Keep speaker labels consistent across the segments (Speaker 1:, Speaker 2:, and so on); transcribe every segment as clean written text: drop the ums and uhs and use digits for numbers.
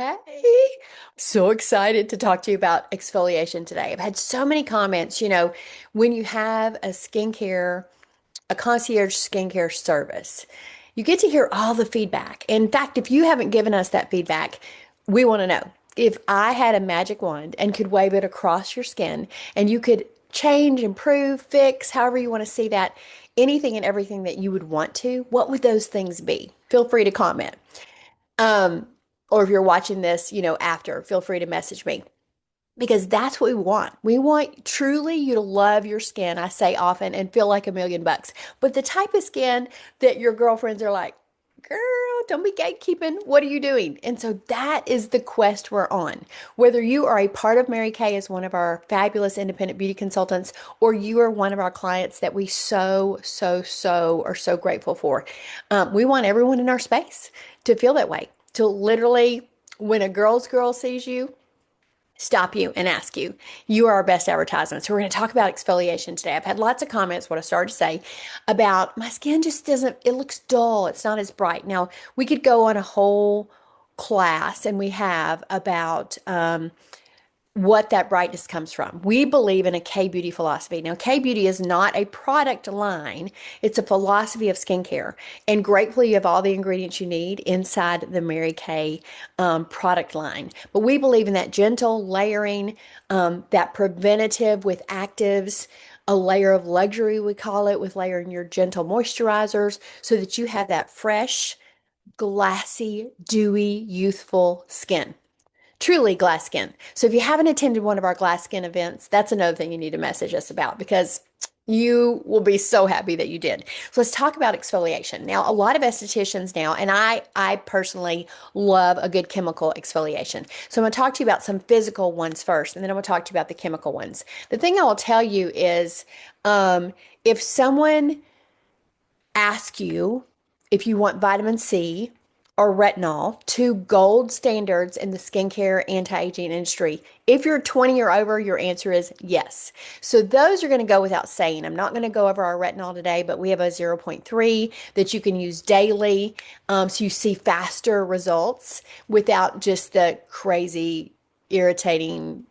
Speaker 1: Hey, so excited to talk to you about exfoliation today. I've had so many comments, when you have a concierge skincare service, you get to hear all the feedback. In fact, if you haven't given us that feedback, we want to know. If I had a magic wand and could wave it across your skin and you could change, improve, fix, however you want to see that, anything and everything that you would want to, what would those things be? Feel free to comment. Um, or if you're watching this, after, feel free to message me because that's what we want. We want truly you to love your skin, I say often, and feel like $1,000,000. But the type of skin that your girlfriends are like, girl, don't be gatekeeping. What are you doing? And so that is the quest we're on. Whether you are a part of Mary Kay as one of our fabulous independent beauty consultants, or you are one of our clients that we so are so grateful for, we want everyone in our space to feel that way. To literally, when a girl's girl sees you, stop you and ask you. You are our best advertisement. So we're going to talk about exfoliation today. I've had lots of comments, what I started to say, about my skin just doesn't, it looks dull. It's not as bright. Now, we could go on a whole class, and we have about what that brightness comes from. We believe in a K-beauty philosophy. Now, K-beauty is not a product line. It's a philosophy of skincare. And gratefully, you have all the ingredients you need inside the Mary Kay product line. But we believe in that gentle layering, that preventative with actives, a layer of luxury, we call it, with layering your gentle moisturizers so that you have that fresh, glassy, dewy, youthful skin. Truly glass skin. So if you haven't attended one of our glass skin events, that's another thing you need to message us about because you will be so happy that you did. So let's talk about exfoliation. Now, a lot of estheticians now, and I personally love a good chemical exfoliation. So I'm going to talk to you about some physical ones first, and then I'm going to talk to you about the chemical ones. The thing I will tell you is, if someone asks you if you want vitamin C or retinol, two gold standards in the skincare anti-aging industry. If you're 20 or over, your answer is yes. So those are going to go without saying. I'm not going to go over our retinol today, but we have a zero point 0.3 that you can use daily, so you see faster results without just the crazy, irritating,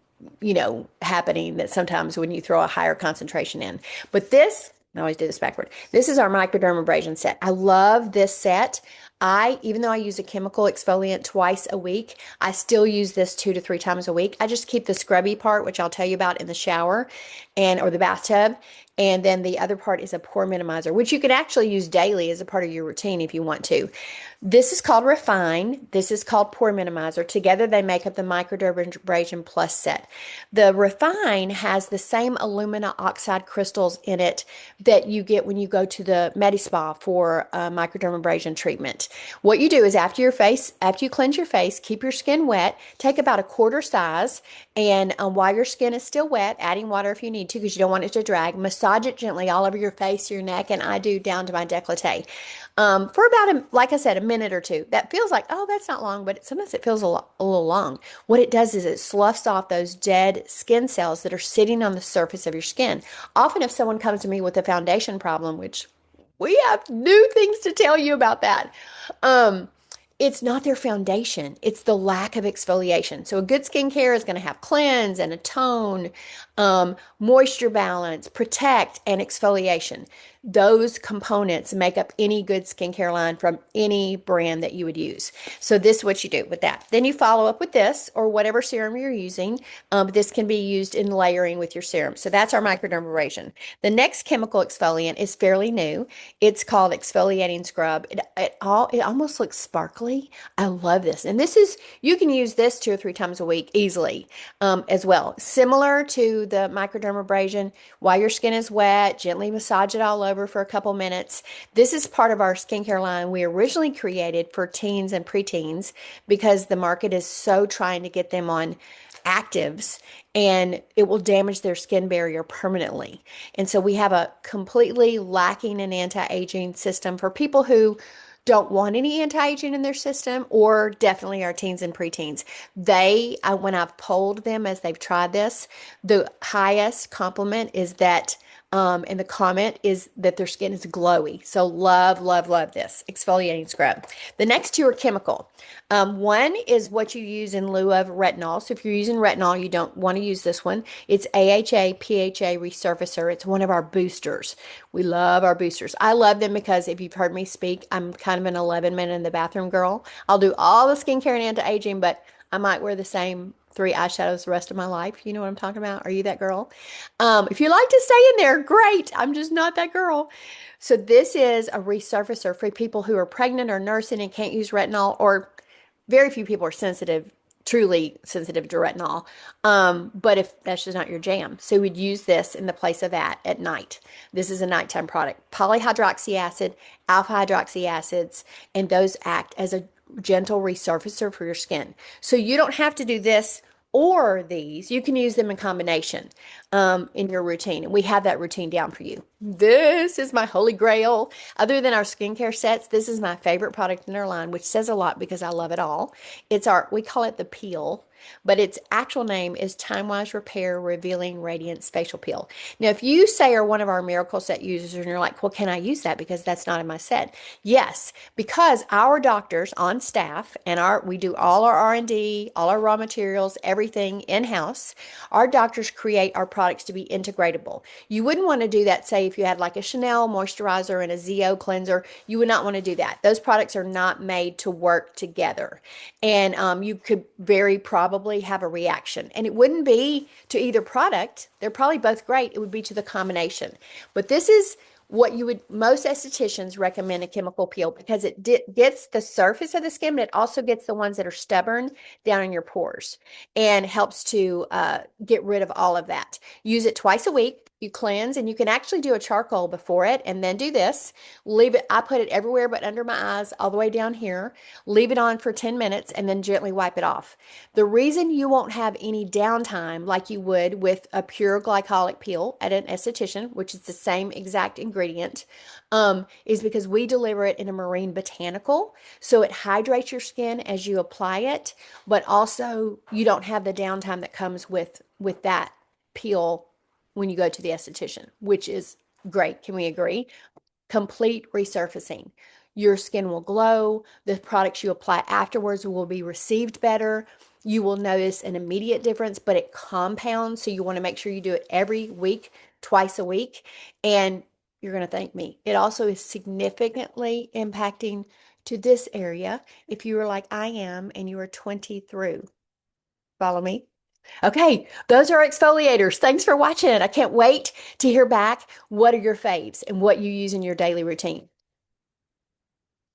Speaker 1: happening that sometimes when you throw a higher concentration in. But this, I always do this backward. This is our microdermabrasion set. I love this set. Even though I use a chemical exfoliant twice a week, I still use this 2 to 3 times a week. I just keep the scrubby part, which I'll tell you about in the shower or the bathtub. And then the other part is a pore minimizer, which you could actually use daily as a part of your routine if you want to. This is called Refine. This is called Pore Minimizer. Together, they make up the Microdermabrasion Plus set. The Refine has the same alumina oxide crystals in it that you get when you go to the Medi-Spa for microdermabrasion treatment. What you do is after you cleanse your face, keep your skin wet, take about a quarter size, and while your skin is still wet, adding water if you need to because you don't want it to drag, massage it gently all over your face, your neck, and I do down to my décolleté. For about, like I said, a minute or two. That feels like, oh, that's not long, but sometimes it feels a little long. What it does is it sloughs off those dead skin cells that are sitting on the surface of your skin. Often if someone comes to me with a foundation problem, which we have new things to tell you about that, it's not their foundation. It's the lack of exfoliation. So a good skincare is going to have cleanse and a tone, moisture balance, protect, and exfoliation. Those components make up any good skincare line from any brand that you would use. So this is what you do with that. Then you follow up with this or whatever serum you're using. This can be used in layering with your serum. So that's our microdermabrasion. The next chemical exfoliant is fairly new. It's called exfoliating scrub. It almost looks sparkly. I love this. And you can use this 2 or 3 times a week easily as well. Similar to the microdermabrasion, while your skin is wet, gently massage it all over for a couple minutes. This is part of our skincare line we originally created for teens and preteens because the market is so trying to get them on actives and it will damage their skin barrier permanently. And so we have a completely lacking in anti-aging system for people who don't want any anti-aging in their system, or definitely our teens and preteens. When I've polled them as they've tried this, the highest compliment is that And the comment is that their skin is glowy. So love, love, love this exfoliating scrub. The next two are chemical. One is what you use in lieu of retinol. So if you're using retinol, you don't want to use this one. It's AHA PHA Resurfacer. It's one of our boosters. We love our boosters. I love them because if you've heard me speak, I'm kind of an 11 minute in the bathroom girl. I'll do all the skincare and anti-aging, but I might wear the same three eyeshadows the rest of my life. You know what I'm talking about? Are you that girl? If you like to stay in there, great. I'm just not that girl. So this is a resurfacer for people who are pregnant or nursing and can't use retinol, or very few people are sensitive, truly sensitive to retinol. But if that's just not your jam, so we'd use this in the place of that at night. This is a nighttime product. Polyhydroxy acid, alpha hydroxy acids, and those act as a gentle resurfacer for your skin. So you don't have to do this or these. You can use them in combination in your routine. And we have that routine down for you. This is my holy grail. Other than our skincare sets, this is my favorite product in our line, which says a lot because I love it all. We call it the peel, but its actual name is Time Wise Repair Revealing Radiance Facial Peel. Now, if you say are one of our Miracle Set users and you're like, well, can I use that because that's not in my set? Yes, because our doctors on staff and we do all our R&D, all our raw materials, everything in-house. Our doctors create our products to be integratable. You wouldn't want to do that, say, if you had like a Chanel moisturizer and a ZO cleanser, you would not want to do that. Those products are not made to work together. And you could very probably have a reaction. And it wouldn't be to either product. They're probably both great. It would be to the combination. But this is what most estheticians recommend a chemical peel because it gets the surface of the skin, but it also gets the ones that are stubborn down in your pores and helps to get rid of all of that. Use it twice a week. You cleanse, and you can actually do a charcoal before it and then do this. Leave it. I put it everywhere but under my eyes, all the way down here. Leave it on for 10 minutes and then gently wipe it off. The reason you won't have any downtime like you would with a pure glycolic peel at an esthetician, which is the same exact ingredient, is because we deliver it in a marine botanical. So it hydrates your skin as you apply it, but also you don't have the downtime that comes with that peel when you go to the esthetician, which is great. Can we agree? Complete resurfacing. Your skin will glow. The products you apply afterwards will be received better. You will notice an immediate difference, but it compounds. So you want to make sure you do it every week, twice a week, and you're going to thank me. It also is significantly impacting to this area if you are like I am and you are 20 through. Follow me? Okay, those are exfoliators. Thanks for watching. I can't wait to hear back what are your faves and what you use in your daily routine.